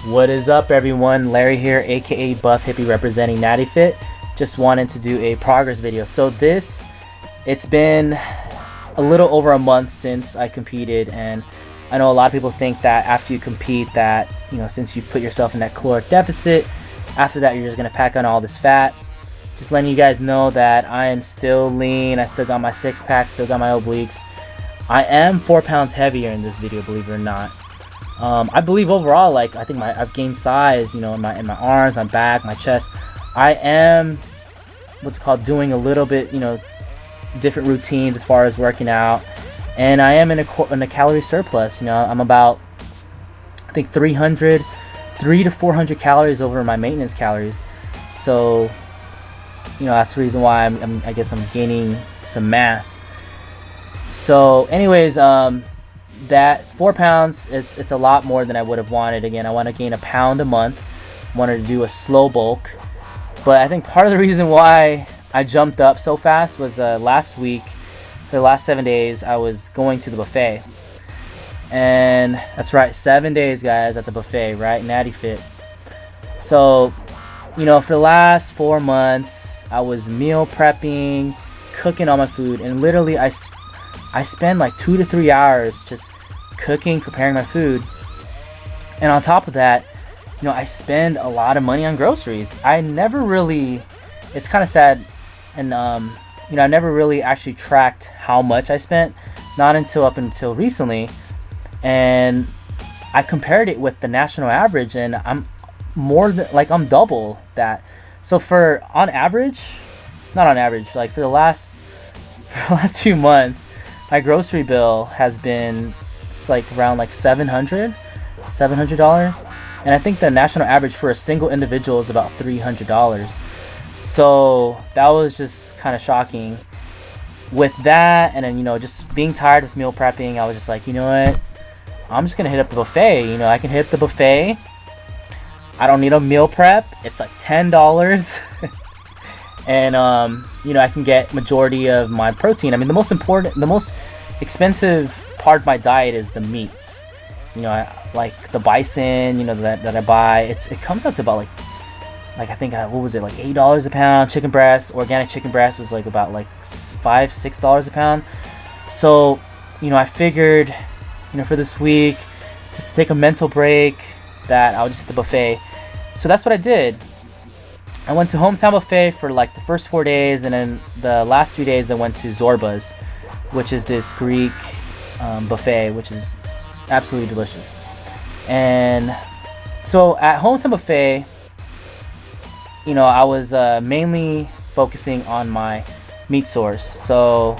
What is up, everyone? Larry here, aka Buff Hippie, representing NaTTy. Just wanted to do a progress video. So it's been a little over a month since I competed, and I know a lot of people think that after you compete that, since you put yourself in that caloric deficit, after that you're just gonna pack on all this fat. Just letting you guys know that I am still lean. I still got my six-pack, still got my obliques. I am 4 pounds heavier in this video, believe it or not. I believe overall, I think I've gained size, in my arms, my back, my chest. I am doing a little bit, different routines as far as working out, and I am in a calorie surplus. I'm about, I think 300 to 400 calories over my maintenance calories. So, that's the reason why I guess I'm gaining some mass. So, anyways, that 4 pounds, it's a lot more than I would have wanted. Again, I want to gain a pound a month. Wanted to do a slow bulk, but I think part of the reason why I jumped up so fast was last week, for the last 7 days, I was going to the buffet, and that's right, 7 days, guys, at the buffet, right? NaTTy. So, for the last 4 months, I was meal prepping, cooking all my food, and literally I spend like 2 to 3 hours just cooking, preparing my food. And on top of that, I spend a lot of money on groceries. I never really, it's kind of sad, and I never really actually tracked how much I spent, not up until recently. And I compared it with the national average, and I'm I'm double that. So for the last few months, my grocery bill has been around $700, and I think the national average for a single individual is about $300. So that was just kind of shocking. With that, and then just being tired with meal prepping, I was just like, you know what? I'm just gonna hit up the buffet. I can hit the buffet. I don't need a meal prep. It's like $10. And I can get majority of my protein. I mean, the most expensive part of my diet is the meats. I like the bison, that I buy. It comes out to about I think what was it, like $8 a pound. Chicken breast, organic chicken breast, was about $5-6 a pound. So I figured for this week, just to take a mental break, that I'll just hit the buffet. So that's what I did. I went to Hometown Buffet for the first 4 days, and then the last 3 days I went to Zorba's, which is this Greek buffet, which is absolutely delicious. And so at Hometown Buffet, I was mainly focusing on my meat source. So,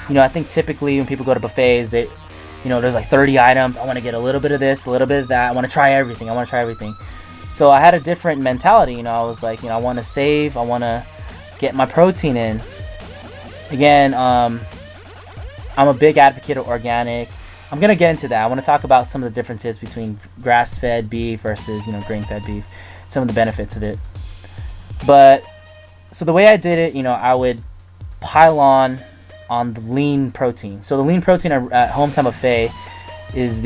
I think typically when people go to buffets, they, there's 30 items. I want to get a little bit of this, a little bit of that. I want to try everything. So I had a different mentality. I was like, I want to save. I want to get my protein in. Again, I'm a big advocate of organic. I'm going to get into that. I want to talk about some of the differences between grass-fed beef versus, grain-fed beef, some of the benefits of it. But, so the way I did it, I would pile on the lean protein. So the lean protein at Hometown Buffet is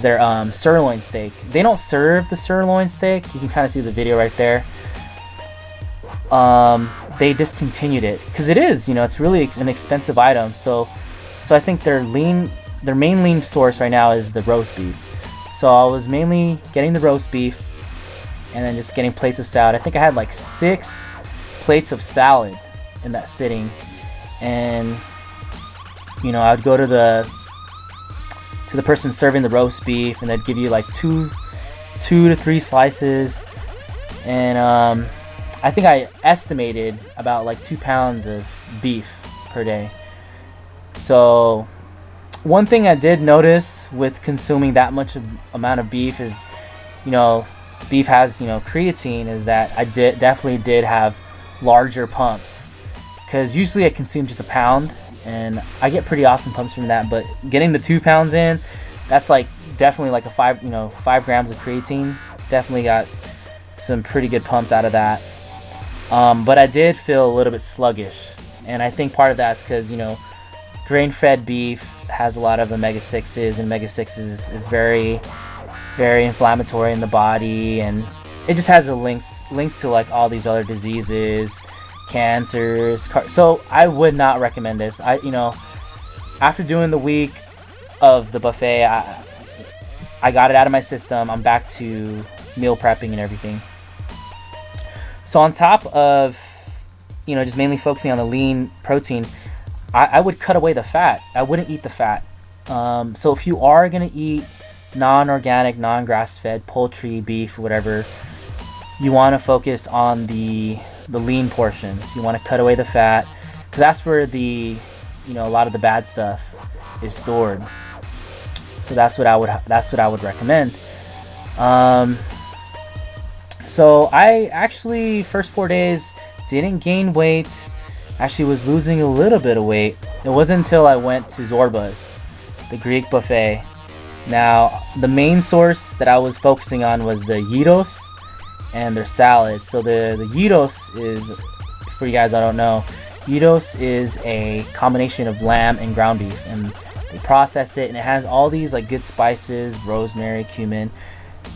their sirloin steak. They don't serve the sirloin steak. You can kind of see the video right there. They discontinued it because it is, it's really an expensive item. So I think their main lean source right now is the roast beef. So I was mainly getting the roast beef, and then just getting plates of salad. I think I had 6 plates of salad in that sitting, and I would go to the person serving the roast beef, and they'd give you 2 to 3 slices, and I think I estimated about 2 pounds of beef per day. So one thing I did notice with consuming that much amount of beef is, beef has creatine, is that I definitely did have larger pumps, because usually I consume just a pound, and I get pretty awesome pumps from that. But getting the 2 pounds in, that's definitely a 5 grams of creatine. Definitely got some pretty good pumps out of that. But I did feel a little bit sluggish, and I think part of that's because grain-fed beef has a lot of omega-6s, and omega-6s is very very inflammatory in the body, and it just has links to like all these other diseases, cancers. So I would not recommend this. After doing the week of the buffet, I got it out of my system. I'm back to meal prepping and everything. So on top of, just mainly focusing on the lean protein, I would cut away the fat. I wouldn't eat the fat. So if you are going to eat non-organic, non-grass-fed poultry, beef, whatever, you want to focus on the lean portions. You want to cut away the fat, because that's where a lot of the bad stuff is stored. So that's what I would recommend. So I actually, first 4 days, didn't gain weight. Actually was losing a little bit of weight. It wasn't until I went to Zorba's, the Greek buffet. Now, the main source that I was focusing on was the gyros and their salads. So the gyros is, for you guys that don't know, gyros is a combination of lamb and ground beef, and they process it, and it has all these like good spices, rosemary, cumin,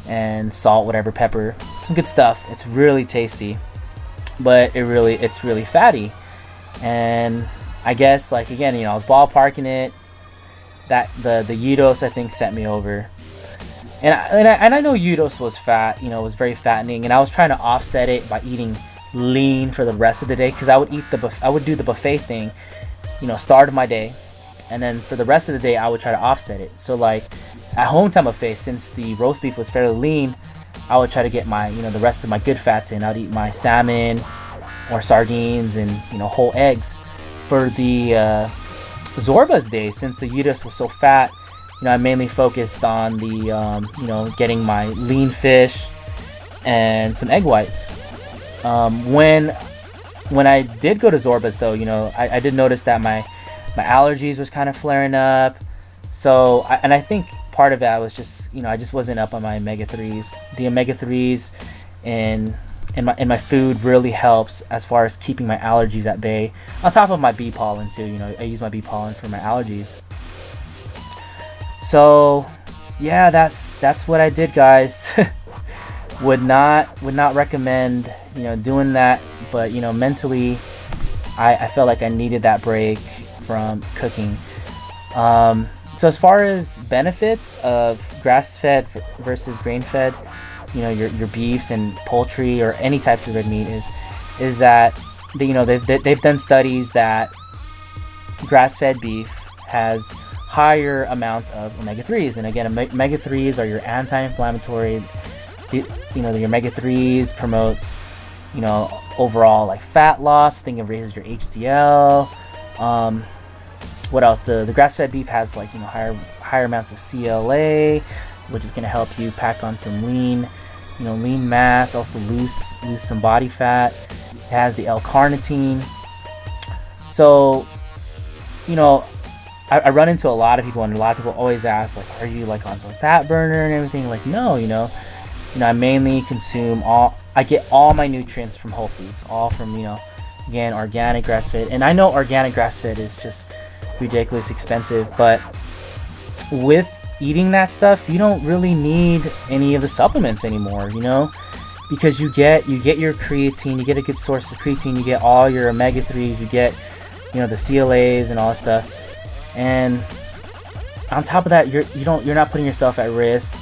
and salt, whatever, pepper, some good stuff. It's really tasty, but it's really fatty. And I guess, like, again, I was ballparking it, that the gyros, I think, sent me over. And I know gyros was fat, was very fattening, and I was trying to offset it by eating lean for the rest of the day, because I would do the buffet thing, start of my day, and then for the rest of the day I would try to offset it. So like at Hometown buffet, since the roast beef was fairly lean, I would try to get my the rest of my good fats in. I'd eat my salmon or sardines and whole eggs. For the Zorba's day, since the gyros was so fat, I mainly focused on the getting my lean fish and some egg whites. When I did go to Zorba's though, I did notice that my allergies was kind of flaring up. So I think part of that was just I just wasn't up on my omega-3s. The omega-3s in my food really helps as far as keeping my allergies at bay. On top of my bee pollen too. I use my bee pollen for my allergies. So yeah, that's what I did, guys. would not recommend doing that, but mentally I felt like I needed that break from cooking. So as far as benefits of grass-fed versus grain-fed, your beefs and poultry or any types of red meat is that they've done studies that grass-fed beef has higher amounts of omega-3s. And again, omega-3s are your anti-inflammatory. Your omega-3s promotes overall like fat loss. I think it raises your HDL. What else? The grass-fed beef has like higher amounts of CLA, which is going to help you pack on some lean mass, also lose some body fat. It has the L-carnitine. So I run into a lot of people, and a lot of people always ask, like, are you like on some fat burner and everything? Like, no, I mainly I get all my nutrients from Whole Foods, all from again, organic grass-fed. And I know organic grass-fed is just ridiculously expensive, but with eating that stuff, you don't really need any of the supplements anymore, because you get your creatine, you get a good source of creatine, you get all your omega-3s, you get the CLAs and all that stuff. And on top of that, you're not putting yourself at risk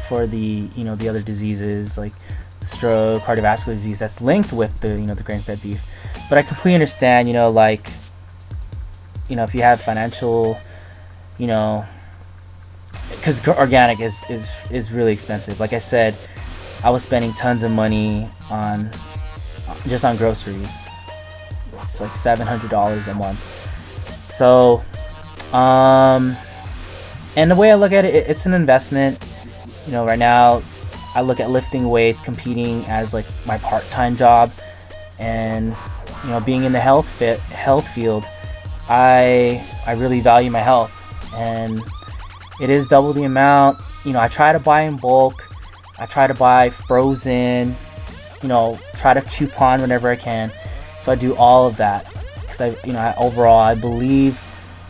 for the the other diseases like stroke, cardiovascular disease that's linked with the grain-fed beef. But I completely understand, if you have financial, because organic is really expensive. Like I said, I was spending tons of money on groceries. It's like $700 a month. So, and the way I look at it, it's an investment. Right now, I look at lifting weights, competing as like my part-time job, and being in the health field, I really value my health, and it is double the amount. I try to buy in bulk. I try to buy frozen. Try to coupon whenever I can. So I do all of that because overall I believe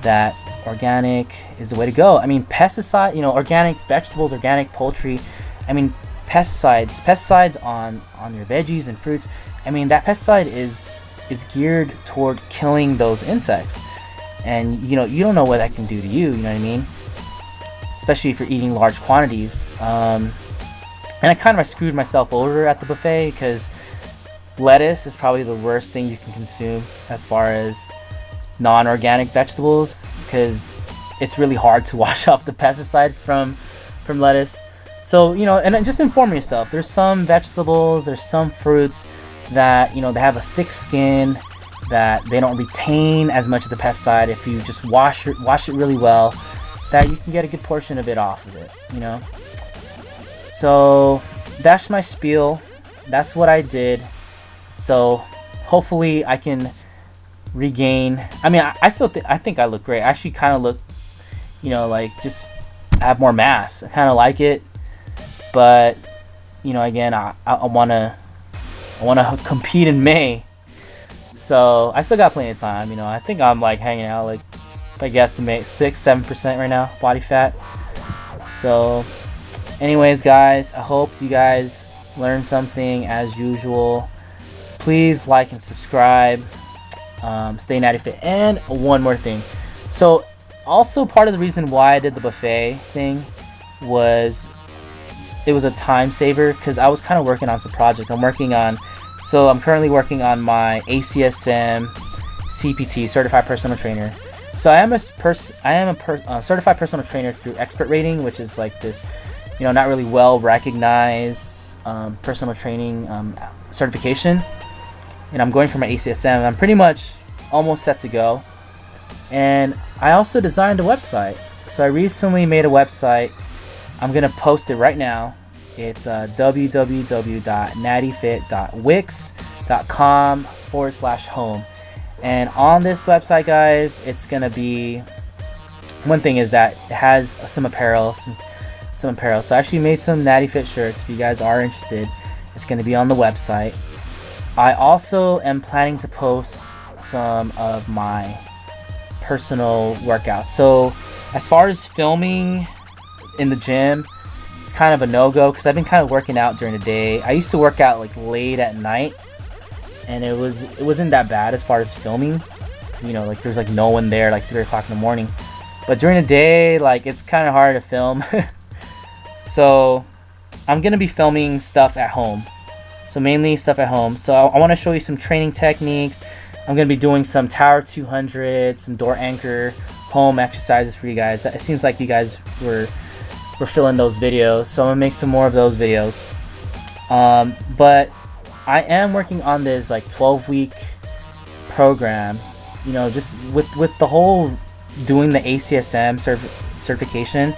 that organic is the way to go. I mean, pesticide, organic vegetables, organic poultry. I mean, pesticides on your veggies and fruits. I mean, that pesticide is geared toward killing those insects, and you don't know what that can do to you. You know what I mean? Especially if you're eating large quantities. And I screwed myself over at the buffet because lettuce is probably the worst thing you can consume as far as non-organic vegetables, because it's really hard to wash off the pesticide from lettuce. So and then just inform yourself. There's some vegetables, there's some fruits that they have a thick skin, that they don't retain as much of the pesticide. If you just wash it really well, that you can get a good portion of it off of it. So that's my spiel. That's what I did. So hopefully I can regain. I mean, I think I look great. I actually kind of look, like just have more mass. I kind of like it, but again, I wanna compete in May, so I still got plenty of time. I think I'm like hanging out like, I guess, the 6-7% right now body fat. So anyways, guys, I hope you guys learned something as usual. Please like and subscribe. Stay NaTTy Fit. And one more thing. So also part of the reason why I did the buffet thing was it was a time saver, because I was kind of working on some project. I'm currently working on my ACSM CPT, Certified Personal Trainer. So I am a certified personal trainer through Expert Rating, which is like this, not really well recognized personal training certification. And I'm going for my ACSM. I'm pretty much almost set to go. And I also designed a website. So I recently made a website. I'm gonna post it right now. It's www.nattyfit.wix.com/home. And on this website, guys, it's gonna be, one thing is that it has some apparel, So I actually made some NaTTy Fit shirts. If you guys are interested, it's gonna be on the website. I also am planning to post some of my personal workouts. So as far as filming in the gym, it's kind of a no-go, because I've been kind of working out during the day. I used to work out like late at night, and it wasn't that bad as far as filming. Like there's like no one there like 3 o'clock in the morning. But during the day, like it's kind of hard to film. So I'm gonna be filming stuff at home. So mainly stuff at home. So I want to show you some training techniques. I'm going to be doing some Tower 200, some door anchor home exercises for you guys. It seems like you guys were feeling those videos. So I'm going to make some more of those videos. But I am working on this like 12-week program. Just with the whole doing the ACSM certification.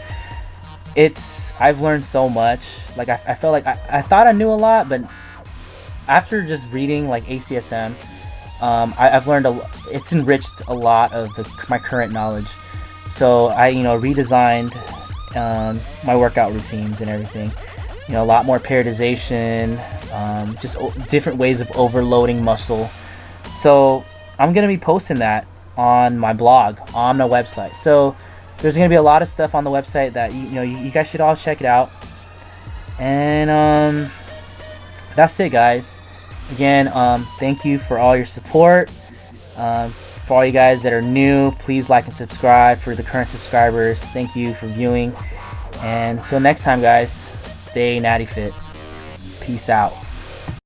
I've learned so much. Like I felt like I thought I knew a lot, but after just reading like ACSM, I've learned it's enriched a lot of my current knowledge. So I redesigned my workout routines and everything. A lot more periodization, just different ways of overloading muscle. So I'm gonna be posting that on my blog, on my website. So there's gonna be a lot of stuff on the website that you guys should all check it out. And that's it, guys. Again, thank you for all your support. For all you guys that are new, please like and subscribe. For the current subscribers, thank you for viewing. And until next time, guys, stay NaTTy Fit. Peace out.